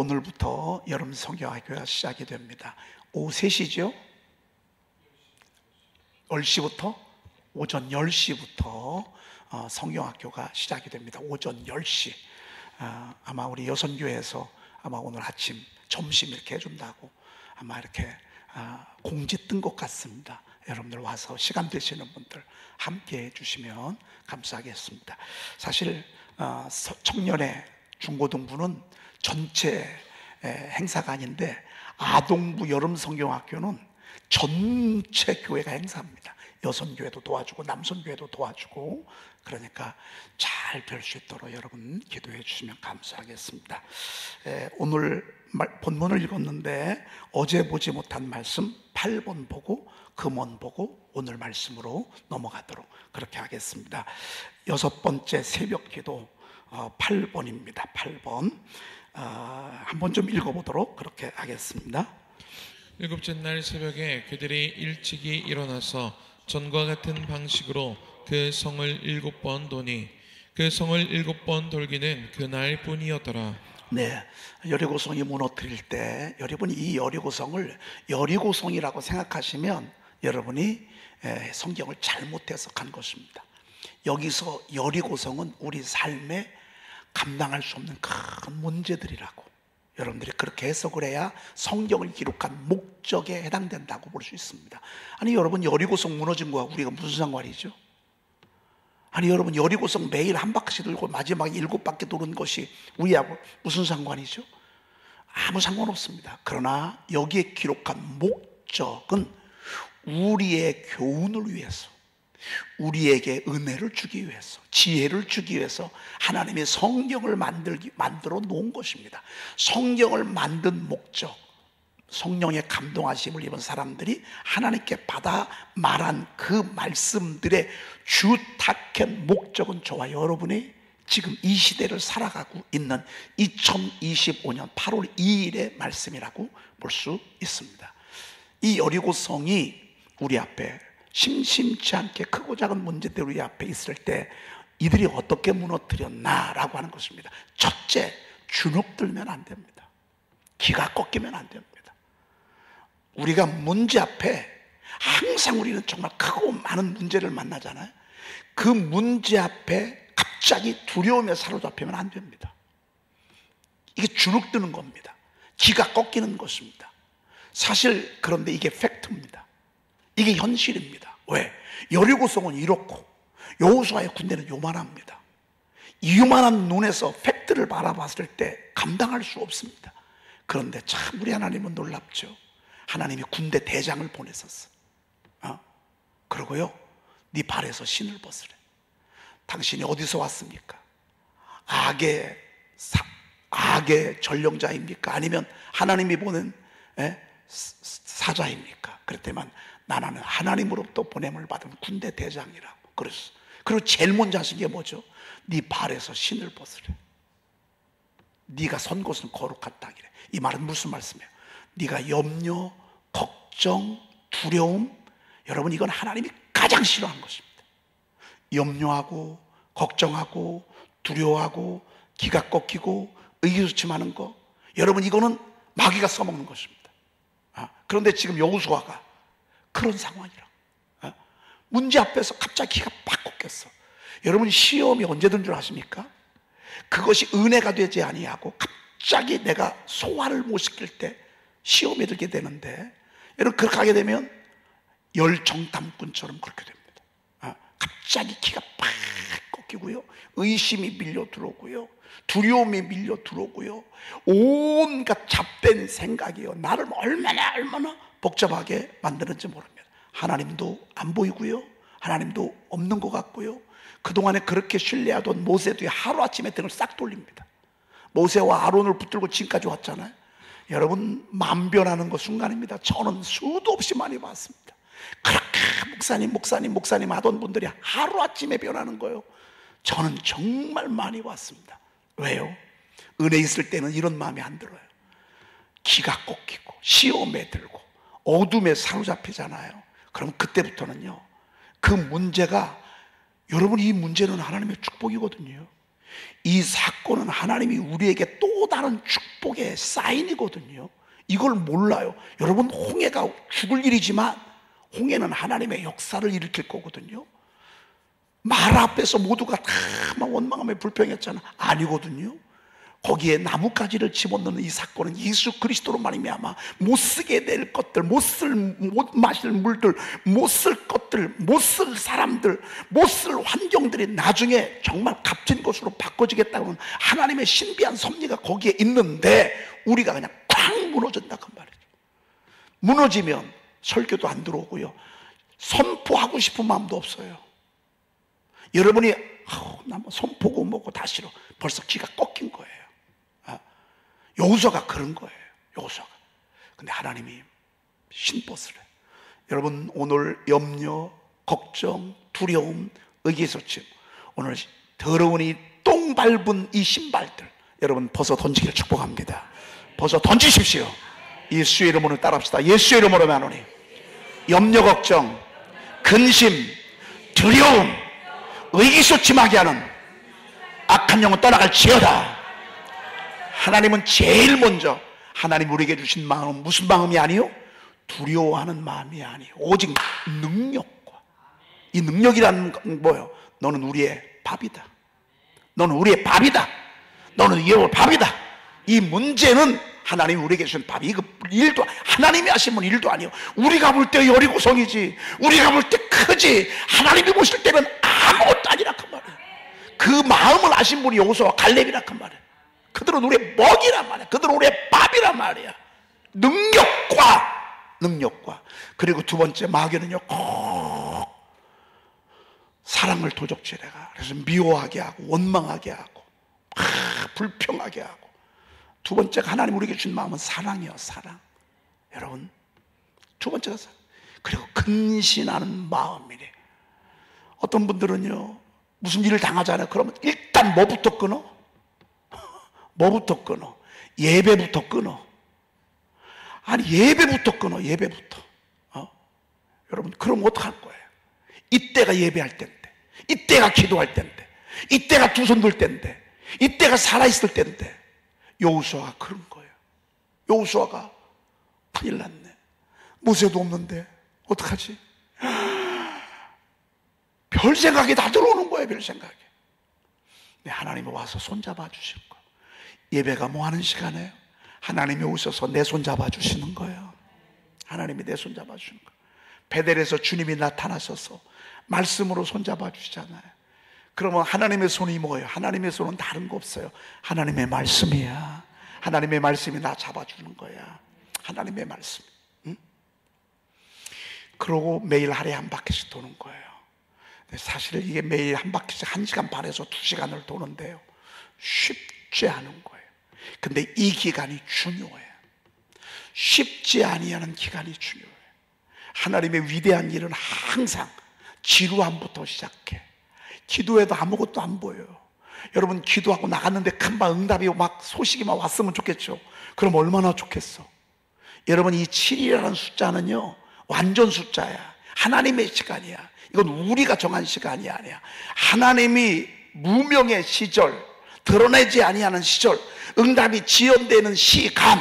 오늘부터 여름 성경학교가 시작이 됩니다. 오후 3시죠? 10시부터? 오전 10시부터 성경학교가 시작이 됩니다. 오전 10시. 아마 우리 여선교회에서 아마 오늘 아침 점심 이렇게 해준다고 아마 이렇게 공지 뜬 것 같습니다. 여러분들 와서 시간 되시는 분들 함께 해주시면 감사하겠습니다. 사실 청년의 중고등부는 전체 행사가 아닌데 아동부 여름 성경학교는 전체 교회가 행사합니다. 여선교회도 도와주고 남선교회도 도와주고, 그러니까 잘 될 수 있도록 여러분 기도해 주시면 감사하겠습니다. 오늘 본문을 읽었는데 어제 보지 못한 말씀 8번 보고 금원 보고 오늘 말씀으로 넘어가도록 그렇게 하겠습니다. 6번째 새벽 기도 8번입니다. 8번 한번 좀 읽어보도록 그렇게 하겠습니다. 일곱째 날 새벽에 그들이 일찍이 일어나서 전과 같은 방식으로 그 성을 7번 도니 그 성을 7번 돌기는 그날 뿐이었더라. 네, 여리고성이 무너뜨릴 때 여러분이 이 여리고성을 여리고성이라고 생각하시면 여러분이 성경을 잘못 해석한 것입니다. 여기서 여리고성은 우리 삶에 감당할 수 없는 큰 문제들이라고 여러분들이 그렇게 해석을 해야 성경을 기록한 목적에 해당된다고 볼 수 있습니다. 아니 여러분, 여리고성 무너진 거와 우리가 무슨 상관이죠? 아니 여러분, 여리고성 매일 한 바퀴 돌고 마지막에 7바퀴 도는 것이 우리하고 무슨 상관이죠? 아무 상관없습니다. 그러나 여기에 기록한 목적은 우리의 교훈을 위해서, 우리에게 은혜를 주기 위해서, 지혜를 주기 위해서 하나님이 성경을 만들어 놓은 것입니다. 성경을 만든 목적, 성령의 감동하심을 입은 사람들이 하나님께 받아 말한 그 말씀들의 주타켓 목적은 저와 여러분이 지금 이 시대를 살아가고 있는 2025년 8월 2일의 말씀이라고 볼 수 있습니다. 이 여리고성이 우리 앞에 심심치 않게 크고 작은 문제들이 우리 앞에 있을 때 이들이 어떻게 무너뜨렸나라고 하는 것입니다. 첫째, 주눅들면 안 됩니다. 기가 꺾이면 안 됩니다. 우리가 문제 앞에 항상 우리는 정말 크고 많은 문제를 만나잖아요. 그 문제 앞에 갑자기 두려움에 사로잡히면 안 됩니다. 이게 주눅드는 겁니다. 기가 꺾이는 것입니다. 사실 그런데 이게 팩트입니다. 이게 현실입니다. 왜? 여리고성은 이렇고 여호수아의 군대는 요만합니다. 이 요만한 눈에서 팩트를 바라봤을 때 감당할 수 없습니다. 그런데 참 우리 하나님은 놀랍죠. 하나님이 군대 대장을 보내셨어. 그러고요, 네 발에서 신을 벗으래. 당신이 어디서 왔습니까? 악의 전령자입니까? 아니면 하나님이 보낸 사자입니까? 그랬더니 나는 하나님으로부터 보냄을 받은 군대 대장이라고 그랬어. 그리고 제일 먼저 하신 게 뭐죠? 네 발에서 신을 벗으래. 네가 선 곳은 거룩한 땅이래. 이 말은 무슨 말씀이에요? 네가 염려, 걱정, 두려움, 여러분 이건 하나님이 가장 싫어하는 것입니다. 염려하고 걱정하고 두려워하고 기가 꺾이고 의기소침하는 거, 여러분 이거는 마귀가 써먹는 것입니다. 그런데 지금 여호수아가 그런 상황이라. 문제 앞에서 갑자기 기가 팍 꺾였어. 여러분 시험이 언제든 줄 아십니까? 그것이 은혜가 되지 아니하고 갑자기 내가 소화를 못 시킬 때 시험에 들게 되는데, 여러분 그렇게 하게 되면 열정탐꾼처럼 그렇게 됩니다. 갑자기 기가 팍 꺾이고요, 의심이 밀려 들어오고요, 두려움이 밀려 들어오고요, 온갖 잡된 생각이요 나를 얼마나 복잡하게 만드는지 모릅니다. 하나님도 안 보이고요, 하나님도 없는 것 같고요. 그동안에 그렇게 신뢰하던 모세도 하루아침에 등을 싹 돌립니다. 모세와 아론을 붙들고 지금까지 왔잖아요. 여러분 만변하는 것 순간입니다. 저는 수도 없이 많이 봤습니다. 그렇게 목사님 하던 분들이 하루아침에 변하는 거예요. 저는 정말 많이 봤습니다. 왜요? 은혜 있을 때는 이런 마음이 안 들어요. 기가 꺾이고 시험에 들고 어둠에 사로잡히잖아요. 그럼 그때부터는요, 그 문제가, 여러분 이 문제는 하나님의 축복이거든요. 이 사건은 하나님이 우리에게 또 다른 축복의 사인이거든요. 이걸 몰라요. 여러분, 홍해가 죽을 일이지만 홍해는 하나님의 역사를 일으킬 거거든요. 마라 앞에서 모두가 다 막 원망하며 불평했잖아. 아니거든요. 거기에 나뭇가지를 집어넣는 이 사건은 예수 그리스도로 말미암아 못 쓰게 될 것들, 못 마실 물들, 못 쓸 것들, 못 쓸 사람들, 못 쓸 환경들이 나중에 정말 값진 것으로 바꿔지겠다는 하나님의 신비한 섭리가 거기에 있는데, 우리가 그냥 쾅 무너진다 그 말이죠. 무너지면 설교도 안 들어오고요, 선포하고 싶은 마음도 없어요. 여러분이 나 뭐 선포고 뭐고 다 싫어, 벌써 귀가 꺾인 거예요. 여호수아가 그런 거예요. 여호수아가. 근데 하나님이 신버스를. 여러분, 오늘 염려, 걱정, 두려움, 의기소침, 오늘 더러운 이 똥 밟은 이 신발들 여러분 벗어 던지기를 축복합니다. 벗어 던지십시오. 예수의 이름으로 따라합시다. 예수의 이름으로 하노니 염려, 걱정, 근심, 두려움, 의기소침하게 하는 악한 영은 떠나갈지어다. 하나님은 제일 먼저, 하나님 우리에게 주신 마음은 무슨 마음이 아니요? 두려워하는 마음이 아니요, 오직 능력과. 이 능력이라는 건 뭐예요? 너는 우리의 밥이다. 너는 우리의 밥이다. 너는 이의 밥이다. 이 문제는 하나님이 우리에게 주신 밥이, 이거 일도, 하나님이 하시면 일도 아니요, 우리가 볼 때 여리고성이지, 우리가 볼 때 크지, 하나님이 보실 때는 아무것도 아니라 그 말이에요. 그 마음을 아신 분이 여호수아와 갈렙이라 그 말이에요. 그들은 우리의 먹이란 말이야. 그들은 우리의 밥이란 말이야. 능력과. 그리고 두 번째 마귀는요, 사랑을 도적질해가. 그래서 미워하게 하고 원망하게 하고 불평하게 하고. 두 번째가 하나님 우리에게 준 마음은 사랑이요, 사랑. 여러분, 두 번째가 사랑. 그리고 근신하는 마음이래. 어떤 분들은요, 무슨 일을 당하잖아요. 그러면 일단 뭐부터 끊어? 뭐부터 끊어? 예배부터 끊어. 아니, 예배부터 끊어. 예배부터. 여러분, 그럼 어떡할 거예요? 이때가 예배할 때인데, 이때가 기도할 때인데, 이때가 두 손 들 때인데, 이때가 살아있을 때인데. 여호수아가 그런 거예요. 여호수아가 큰일 났네. 모세도 없는데 어떡하지? 별 생각이 다 들어오는 거예요. 별 생각이. 하나님이 와서 손잡아 주신 거예요. 예배가 뭐 하는 시간에요? 하나님이 오셔서 내 손 잡아 주시는 거예요. 하나님이 내 손 잡아 주시는 거예요. 베델에서 주님이 나타나셔서 말씀으로 손 잡아 주시잖아요. 그러면 하나님의 손이 뭐예요? 하나님의 손은 다른 거 없어요. 하나님의 말씀이야. 하나님의 말씀이 나 잡아주는 거야. 하나님의 말씀. 응? 그러고 매일 하루에 한 바퀴씩 도는 거예요. 사실 이게 매일 한 바퀴씩 1시간 반에서 2시간을 도는데요, 쉽지 않은 거예요. 근데 이 기간이 중요해요. 쉽지 아니하는 기간이 중요해요. 하나님의 위대한 일은 항상 지루함부터 시작해. 기도해도 아무것도 안 보여요. 여러분, 기도하고 나갔는데 금방 응답이 막 소식이 막 왔으면 좋겠죠. 그럼 얼마나 좋겠어. 여러분, 이 7이라는 숫자는요, 완전 숫자야. 하나님의 시간이야. 이건 우리가 정한 시간이 아니야. 하나님이 무명의 시절, 드러내지 아니하는 시절, 응답이 지연되는 시간,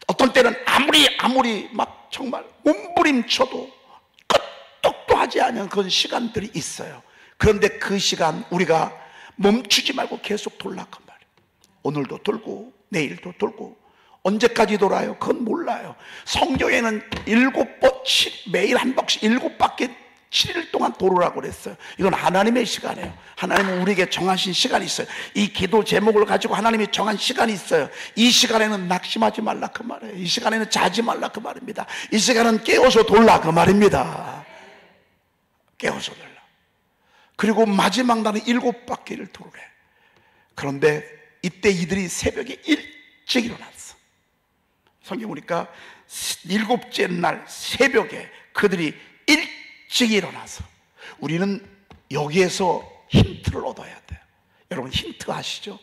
어떤 때는 아무리 막 정말 몸부림쳐도 끄떡도 하지 않은 그런 시간들이 있어요. 그런데 그 시간 우리가 멈추지 말고 계속 돌아간 말이에요. 오늘도 돌고 내일도 돌고 언제까지 돌아요? 그건 몰라요. 성경에는 7번, 매일 한 번씩 7바퀴 7일 동안 돌으라고 그랬어요. 이건 하나님의 시간이에요. 하나님은 우리에게 정하신 시간이 있어요. 이 기도 제목을 가지고 하나님이 정한 시간이 있어요. 이 시간에는 낙심하지 말라 그 말이에요. 이 시간에는 자지 말라 그 말입니다. 이 시간은 깨어서 돌라 그 말입니다. 깨어서 돌라. 그리고 마지막 날은 7바퀴를 도래. 그런데 이때 이들이 새벽에 일찍 일어났어. 성경 보니까 7째 날 새벽에 그들이 일찍 일어나서. 우리는 여기에서 힌트를 얻어야 돼요. 여러분, 힌트 아시죠?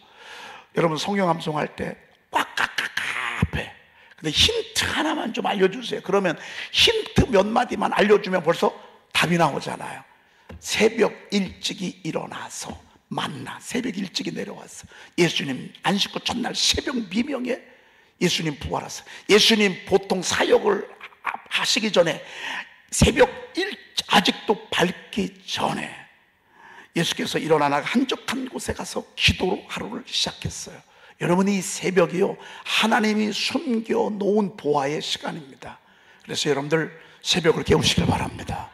여러분, 성경 암송할 때 꽉꽉꽉 해. 근데 힌트 하나만 좀 알려주세요. 그러면 힌트 몇 마디만 알려주면 벌써 답이 나오잖아요. 새벽 일찍이 일어나서 만나 새벽 일찍이 내려왔어. 예수님 안식구 첫날 새벽 미명에 예수님 부활하셨어. 예수님 보통 사역을 하시기 전에 새벽 아직도 밝기 전에 예수께서 일어나나 한적한 곳에 가서 기도로 하루를 시작했어요. 여러분, 이 새벽이요, 하나님이 숨겨 놓은 보화의 시간입니다. 그래서 여러분들 새벽을 깨우시길 바랍니다.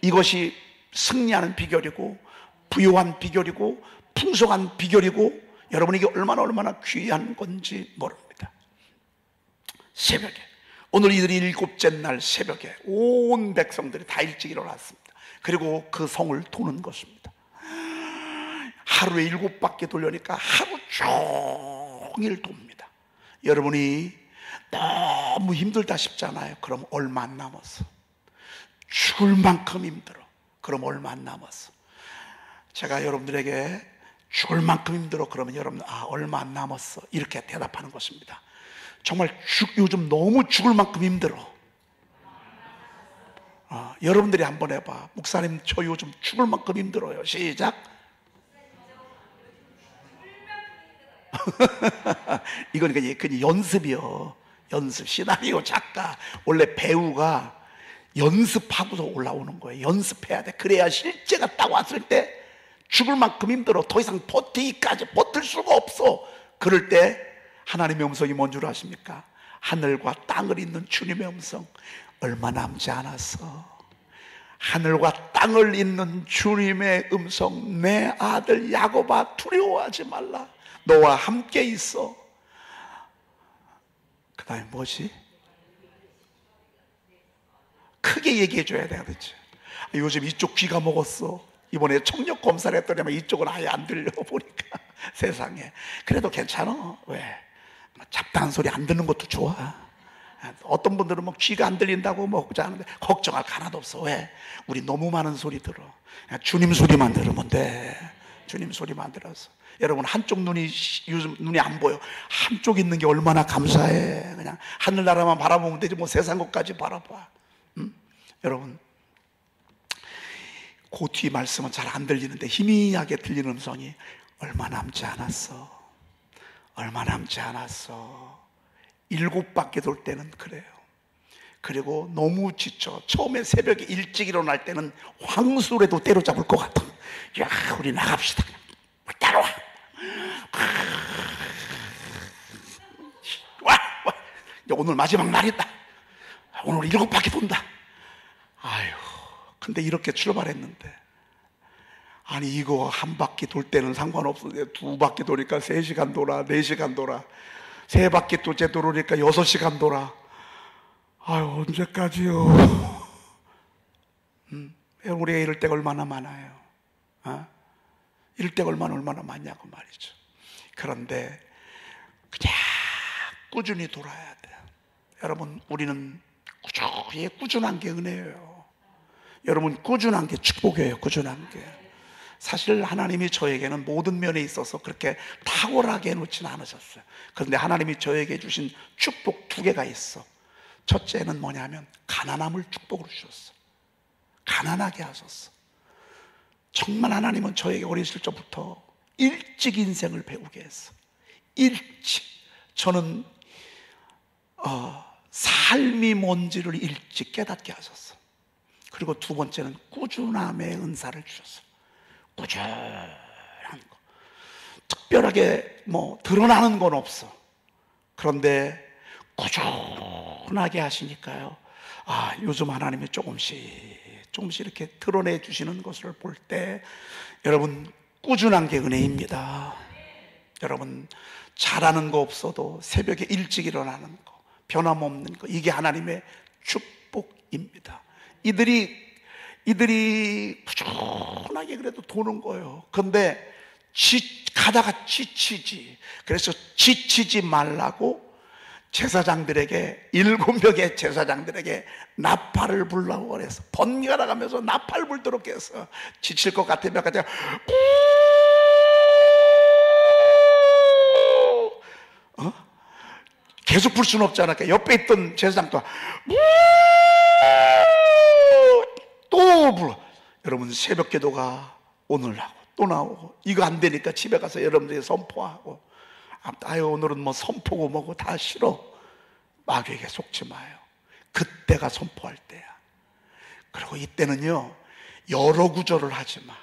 이것이 승리하는 비결이고 부유한 비결이고 풍성한 비결이고 여러분, 이게 얼마나 귀한 건지 모릅니다. 새벽에, 오늘 이들이 일곱째 날 새벽에 온 백성들이 다 일찍 일어났습니다. 그리고 그 성을 도는 것입니다. 하루에 7바퀴 돌려니까 하루 종일 돕니다. 여러분이 너무 힘들다 싶잖아요. 그럼 얼마 안 남았어. 죽을 만큼 힘들어. 그럼 얼마 안 남았어. 제가 여러분들에게 죽을 만큼 힘들어 그러면 여러분, 얼마 안 남았어, 이렇게 대답하는 것입니다. 정말 요즘 너무 죽을 만큼 힘들어. 여러분들이 한번 해봐. 목사님, 저 요즘 죽을 만큼 힘들어요. 시작. 이건 그냥 연습이요. 연습. 시나리오 작가, 원래 배우가 연습하고서 올라오는 거예요. 연습해야 돼. 그래야 실제가 딱 왔을 때 죽을 만큼 힘들어. 더 이상 버티기까지 버틸 수가 없어. 그럴 때 하나님의 음성이 뭔 줄 아십니까? 하늘과 땅을 잇는 주님의 음성. 얼마 남지 않았어. 하늘과 땅을 잇는 주님의 음성. 내 아들 야곱아, 두려워하지 말라. 너와 함께 있어. 그 다음에 뭐지? 크게 얘기해 줘야 되겠지. 요즘 이쪽 귀가 먹었어. 이번에 청력 검사를 했더니 이쪽은 아예 안 들려 보니까. 세상에. 그래도 괜찮아. 왜? 잡다한 소리 안 듣는 것도 좋아. 어떤 분들은 뭐 귀가 안 들린다고 하는데 걱정할 거 하나도 없어. 왜? 우리 너무 많은 소리 들어. 주님 소리만 들으면 돼. 주님 소리만 들어서. 여러분, 한쪽 눈이 요즘 눈이 안 보여. 한쪽 있는 게 얼마나 감사해. 그냥 하늘나라만 바라보면 되지 뭐 세상 것까지 바라봐. 여러분, 그 뒤 말씀은 잘 안 들리는데 희미하게 들리는 음성이 얼마 남지 않았어. 얼마 남지 않았어. 7바퀴 돌 때는 그래요. 그리고 너무 지쳐. 처음에 새벽에 일찍 일어날 때는 황소라도 때려잡을 것 같아. 야, 우리 나갑시다. 따라와. 와. 오늘 마지막 날이다. 오늘 7바퀴 돈다. 아유, 근데 이렇게 출발했는데, 아니 이거 한 바퀴 돌 때는 상관없어. 2바퀴 도니까 3시간 돌아, 4시간 돌아, 3바퀴 또째 돌으니까 6시간 돌아. 아유, 언제까지요? 우리가 이럴 때가 얼마나 많아요. 이럴 때가 얼마나 많냐고 말이죠. 그런데 그냥 꾸준히 돌아야 돼요. 여러분, 우리는 꾸준한 게 은혜예요. 여러분, 꾸준한 게 축복이에요. 꾸준한 게. 사실 하나님이 저에게는 모든 면에 있어서 그렇게 탁월하게 해놓지는 않으셨어요. 그런데 하나님이 저에게 주신 축복 2개가 있어. 첫째는 뭐냐면 가난함을 축복으로 주셨어. 가난하게 하셨어. 정말 하나님은 저에게 어린 시절부터 일찍 인생을 배우게 했어. 일찍. 저는 삶이 뭔지를 일찍 깨닫게 하셨어. 그리고 2번째는 꾸준함의 은사를 주셨어. 꾸준한 거. 특별하게 뭐 드러나는 건 없어. 그런데 꾸준하게 하시니까요, 요즘 하나님이 조금씩 이렇게 드러내 주시는 것을 볼 때, 여러분, 꾸준한 게 은혜입니다. 여러분, 잘하는 거 없어도 새벽에 일찍 일어나는 거, 변함없는 거, 이게 하나님의 축복입니다. 이들이 부지런하게 그래도 도는 거예요. 그런데 가다가 지치지. 그래서 지치지 말라고 제사장들에게, 7명의 제사장들에게 나팔을 불라고 그래서 번갈아 가면서 나팔 불도록 해서, 지칠 것 같으면 그냥 계속 불 수는 없잖아. 옆에 있던 제사장도 또 불러. 여러분, 새벽 기도가 오늘 하고 또 나오고, 이거 안 되니까 집에 가서 여러분들이 선포하고, 아유 오늘은 뭐 선포고 뭐고 다 싫어. 마귀에게 속지 마요. 그때가 선포할 때야. 그리고 이때는요, 여러 구절을 하지 마.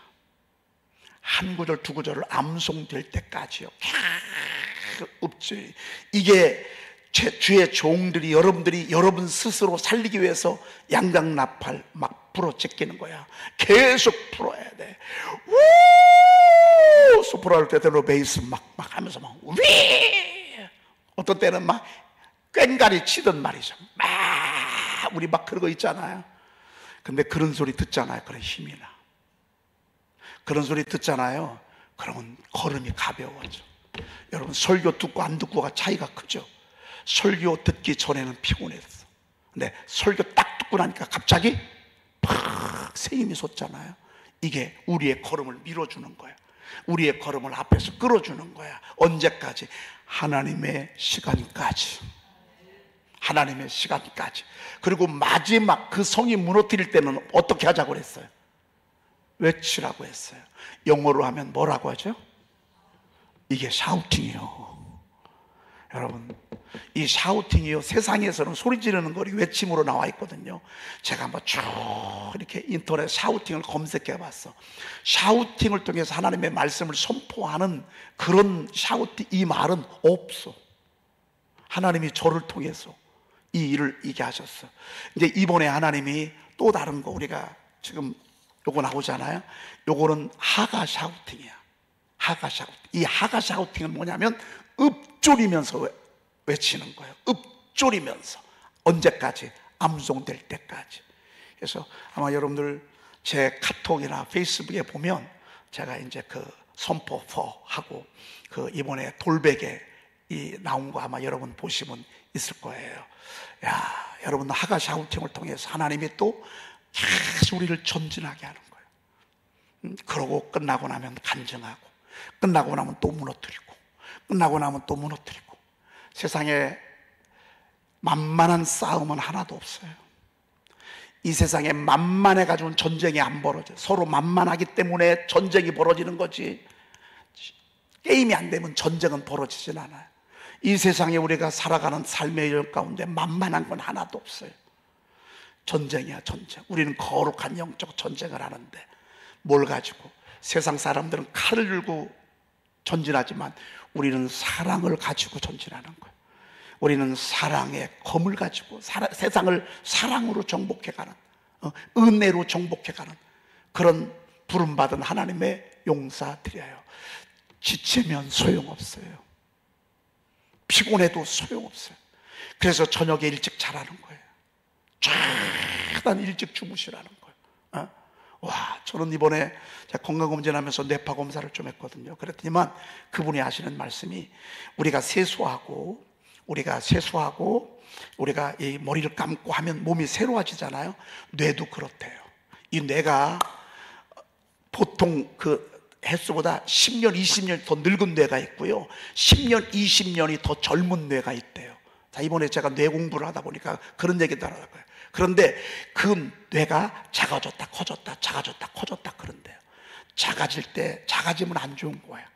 한 구절 두 구절을 암송될 때까지요. 없지. 이게 주의 종들이, 여러분들이 여러분 스스로 살리기 위해서 양강나팔 막 불어 제끼는 거야. 계속 불어야 돼. 우! 소프라노 때대로 베이스 막 하면서 막 위! 어떤 때는 막 꽹가리 치던 말이죠. 막 우리 막 그런 거 있잖아요. 근데 그런 소리 듣잖아요. 그런 힘이 나. 그런 소리 듣잖아요. 그러면 걸음이 가벼워져. 여러분, 설교 듣고 안 듣고가 차이가 크죠. 설교 듣기 전에는 피곤했어. 근데 설교 딱 듣고 나니까 갑자기 팍 새 힘이 솟잖아요. 이게 우리의 걸음을 밀어주는 거야. 우리의 걸음을 앞에서 끌어주는 거야. 언제까지? 하나님의 시간까지. 하나님의 시간까지. 그리고 마지막 그 성이 무너뜨릴 때는 어떻게 하자고 그랬어요? 외치라고 했어요. 영어로 하면 뭐라고 하죠? 이게 샤우팅이요. 여러분, 이 샤우팅이요, 세상에서는 소리 지르는 거리 외침으로 나와 있거든요. 제가 한번 쭉 이렇게 인터넷 샤우팅을 검색해 봤어. 샤우팅을 통해서 하나님의 말씀을 선포하는 그런 샤우팅, 이 말은 없어. 하나님이 저를 통해서 이 일을 이게 하셨어. 이제 이번에 하나님이 또 다른 거, 우리가 지금 요거 나오잖아요. 요거는 하가 샤우팅이야. 하가 샤우팅. 이 하가 샤우팅은 뭐냐면 읊조리면서 외치는 거예요. 읊조리면서. 언제까지? 암송될 때까지. 그래서 아마 여러분들 제 카톡이나 페이스북에 보면 제가 이제 그 선포 4하고 그 이번에 돌베개 이 나온 거 아마 여러분 보시면 있을 거예요. 야, 여러분, 하가 샤우팅을 통해서 하나님이 또 계속 우리를 전진하게 하는 거예요. 그러고 끝나고 나면 간증하고, 끝나고 나면 또 무너뜨리고, 끝나고 나면 또 무너뜨리고. 세상에 만만한 싸움은 하나도 없어요. 이 세상에 만만해 가지고는 전쟁이 안 벌어져요. 서로 만만하기 때문에 전쟁이 벌어지는 거지, 게임이 안 되면 전쟁은 벌어지진 않아요. 이 세상에 우리가 살아가는 삶의 여 가운데 만만한 건 하나도 없어요. 전쟁이야, 전쟁. 우리는 거룩한 영적 전쟁을 하는데 뭘 가지고? 세상 사람들은 칼을 들고 전진하지만 우리는 사랑을 가지고 전진하는 거예요. 우리는 사랑의 검을 가지고 세상을 사랑으로 정복해가는, 은혜로 정복해가는 그런 부름받은 하나님의 용사들이에요. 지치면 소용없어요. 피곤해도 소용없어요. 그래서 저녁에 일찍 자라는 거예요. 최대한 일찍 주무시라는 거예요. 와, 저는 이번에 제가 건강검진하면서 뇌파 검사를 좀 했거든요. 그랬더니만 그분이 하시는 말씀이, 우리가 세수하고 우리가 이 머리를 감고 하면 몸이 새로워지잖아요. 뇌도 그렇대요. 이 뇌가 보통 그 횟수보다 10년, 20년 더 늙은 뇌가 있고요, 10년, 20년이 더 젊은 뇌가 있대요. 자, 이번에 제가 뇌 공부를 하다 보니까 그런 얘기도 하더라고요. 그런데 그 뇌가 작아졌다 커졌다 작아졌다 커졌다 그런데요. 작아지면 안 좋은 거야.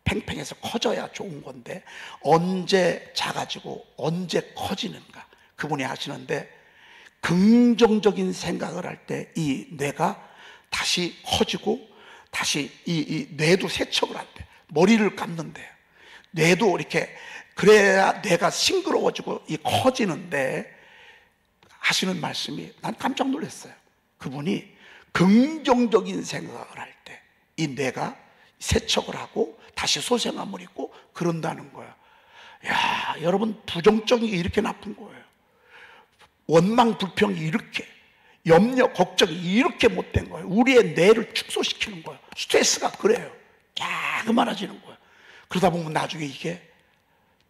팽팽해서 커져야 좋은 건데 언제 작아지고 언제 커지는가, 그분이 하시는데, 긍정적인 생각을 할 때 이 뇌가 다시 커지고, 다시 이 뇌도 세척을 한대. 머리를 감는데 뇌도 이렇게, 그래야 뇌가 싱그러워지고 이 커지는데, 하시는 말씀이 난 깜짝 놀랐어요. 그분이 긍정적인 생각을 할 때 이 뇌가 세척을 하고 다시 소생함을 입고 그런다는 거야. 야, 여러분, 부정적인 게 이렇게 나쁜 거예요. 원망 불평이 이렇게, 염려 걱정이 이렇게 못된 거예요. 우리의 뇌를 축소시키는 거예요. 스트레스가 그래요. 자그마해지는 거예요. 그러다 보면 나중에 이게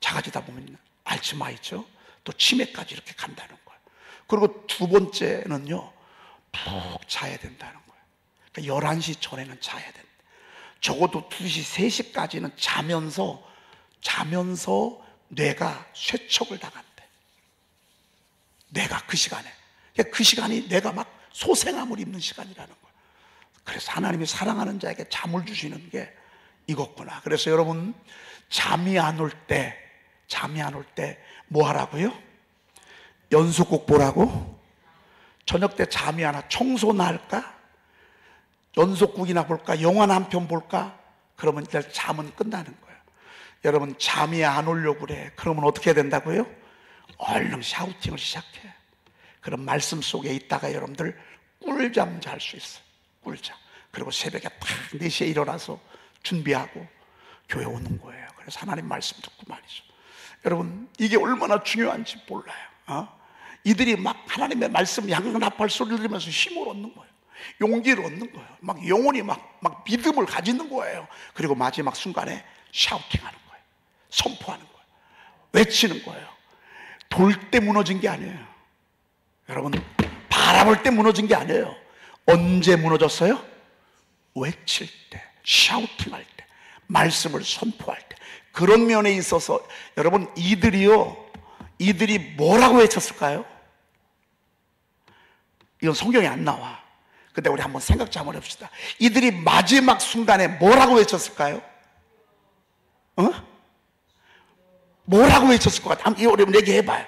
작아지다 보면 알츠하이머죠, 또 치매까지 이렇게 간다는 거예요. 그리고 두 번째는요, 푹 자야 된다는 거예요. 그러니까 11시 전에는 자야 된다. 적어도 2시, 3시까지는 자면서 뇌가 쇠척을 당한대. 뇌가 그 시간에, 그 시간이 뇌가 막 소생함을 입는 시간이라는 거예요. 그래서 하나님이 사랑하는 자에게 잠을 주시는 게 이거구나. 그래서 여러분, 잠이 안 올 때 뭐 하라고요? 연속곡 보라고? 저녁 때 잠이 안 와. 청소나 할까? 연속곡이나 볼까? 영화 한 편 볼까? 그러면 일단 잠은 끝나는 거예요. 여러분, 잠이 안 오려고 그래. 그러면 어떻게 해야 된다고요? 얼른 샤우팅을 시작해. 그럼 말씀 속에 있다가 여러분들 꿀잠 잘 수 있어요. 꿀잠. 그리고 새벽에 딱 4시에 일어나서 준비하고 교회 오는 거예요. 그래서 하나님 말씀 듣고 말이죠. 여러분, 이게 얼마나 중요한지 몰라요. 이들이 막 하나님의 말씀 양나팔 소리를 들으면서 힘을 얻는 거예요. 용기를 얻는 거예요. 막 영혼이 막 믿음을 가지는 거예요. 그리고 마지막 순간에 샤우팅하는 거예요. 선포하는 거예요. 외치는 거예요. 돌 때 무너진 게 아니에요. 여러분, 바라볼 때 무너진 게 아니에요. 언제 무너졌어요? 외칠 때, 샤우팅할 때, 말씀을 선포할 때. 그런 면에 있어서 여러분, 이들이 뭐라고 외쳤을까요? 이건 성경에 안 나와. 근데 우리 한번 생각 좀 한번 해봅시다. 이들이 마지막 순간에 뭐라고 외쳤을까요? 뭐라고 외쳤을 것 같아요? 한번 여러분 얘기해봐요.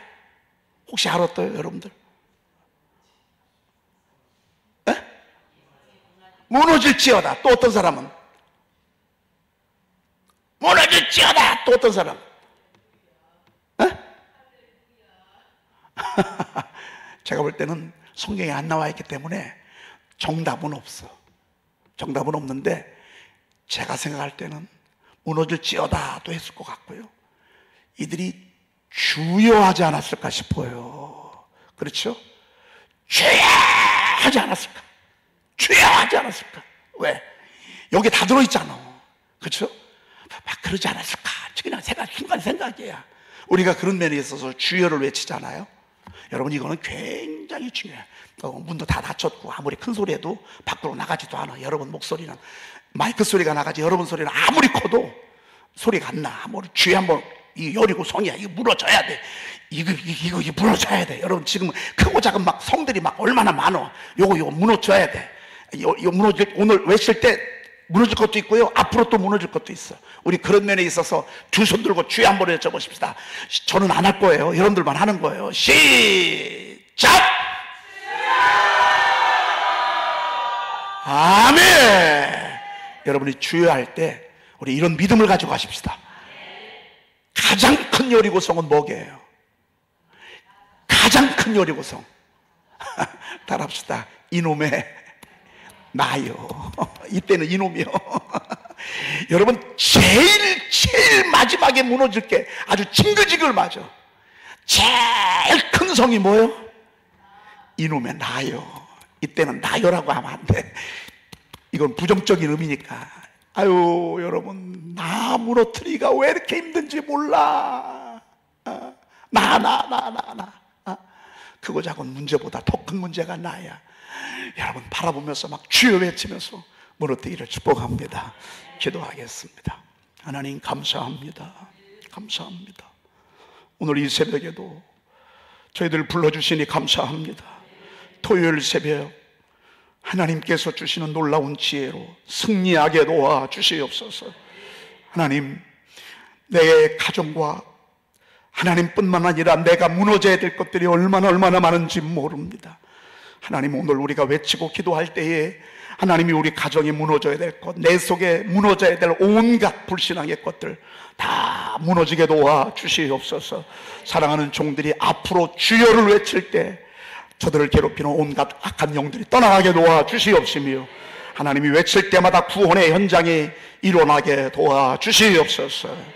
혹시 알았어요, 여러분들? 무너질지어다. 또 어떤 사람은? 무너질지어다. 또 어떤 사람? 제가 볼 때는 성경에 안 나와 있기 때문에 정답은 없어. 정답은 없는데 제가 생각할 때는 무너질지어다도 했을 것 같고요. 이들이 주여 하지 않았을까 싶어요. 그렇죠? 주여 하지 않았을까? 주여 하지 않았을까? 왜? 여기 다 들어있잖아. 그렇죠? 막 그러지 않았을까? 그냥 순간 생각이야. 우리가 그런 면에 있어서 주여를 외치잖아요. 여러분, 이거는 굉장히 중요해요. 문도 다 닫혔고 아무리 큰 소리 해도 밖으로 나가지도 않아. 여러분 목소리는, 마이크 소리가 나가지 여러분 소리는 아무리 커도 소리가 안 나. 주여 한번, 이 여리고 성이야. 이거 무너져야 돼. 이거 무너져야 돼. 여러분, 지금 크고 작은 막 성들이 막 얼마나 많어. 요거 무너져야 돼. 이거 오늘 외칠 때 무너질 것도 있고요. 앞으로 또 무너질 것도 있어. 우리 그런 면에 있어서 두 손 들고 주여 한번 외쳐보십시다. 저는 안 할 거예요. 여러분들만 하는 거예요. 시작! 아멘! 여러분이 주여 할 때 우리 이런 믿음을 가지고 가십시다. 가장 큰 여리고성은 뭐게요? 가장 큰 여리고성. 따라합시다. 이놈의 나요. 이때는 이놈이요. 여러분, 제일 마지막에 무너질 게 아주 징글징글 맞아. 제일 큰 성이 뭐요? 이놈의 나요. 이때는 나요라고 하면 안 돼. 이건 부정적인 의미니까. 아유, 여러분, 나 무너뜨리기가 왜 이렇게 힘든지 몰라. 크고 작은 문제보다 더 큰 문제가 나야. 여러분, 바라보면서 막 주여 외치면서 무너뜨리기를 축복합니다. 기도하겠습니다. 하나님, 감사합니다. 감사합니다. 오늘 이 새벽에도 저희들 불러주시니 감사합니다. 토요일 새벽 하나님께서 주시는 놀라운 지혜로 승리하게 도와주시옵소서. 하나님, 내 가정과 하나님뿐만 아니라 내가 무너져야 될 것들이 얼마나 많은지 모릅니다. 하나님, 오늘 우리가 외치고 기도할 때에 하나님이 우리 가정에 무너져야 될 것, 내 속에 무너져야 될 온갖 불신앙의 것들 다 무너지게 도와주시옵소서. 사랑하는 종들이 앞으로 주여를 외칠 때 저들을 괴롭히는 온갖 악한 영들이 떠나가게 도와주시옵시며, 하나님이 외칠 때마다 구원의 현장이 일어나게 도와주시옵소서.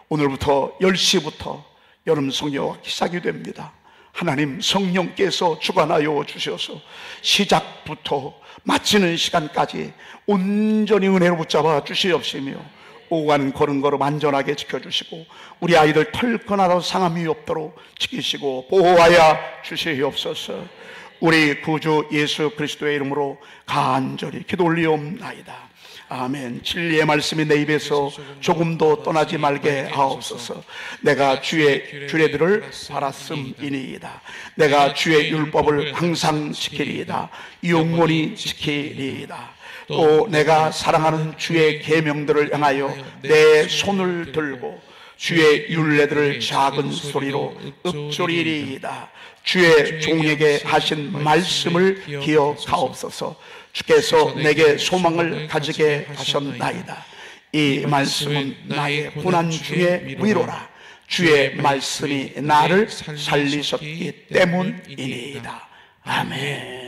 오늘부터 10시부터 여름 성령학이 시작이 됩니다. 하나님, 성령께서 주관하여 주셔서 시작부터 마치는 시간까지 온전히 은혜로 붙잡아 주시옵시며, 오간 걸음 걸음 안전하게 지켜주시고 우리 아이들 털거나도 상함이 없도록 지키시고 보호하여 주시옵소서. 우리 구주 예수 그리스도의 이름으로 간절히 기도 올리옵나이다. 아멘. 진리의 말씀이 내 입에서 조금도 떠나지 말게 하옵소서. 내가 주의 규례들을 바랐음이니이다. 내가 주의 율법을 항상 지키리이다. 영원히 지키리이다. 또 내가 사랑하는 주의 계명들을 향하여 내 손을 들고 주의 율례들을 작은 소리로 읊조리리이다. 주의 종에게 하신 말씀을 기억하옵소서. 주께서 내게 소망을 가지게 하셨나이다. 이 말씀은 나의 고난 중에 위로라. 주의 말씀이 나를 살리셨기 때문이니이다. 아멘.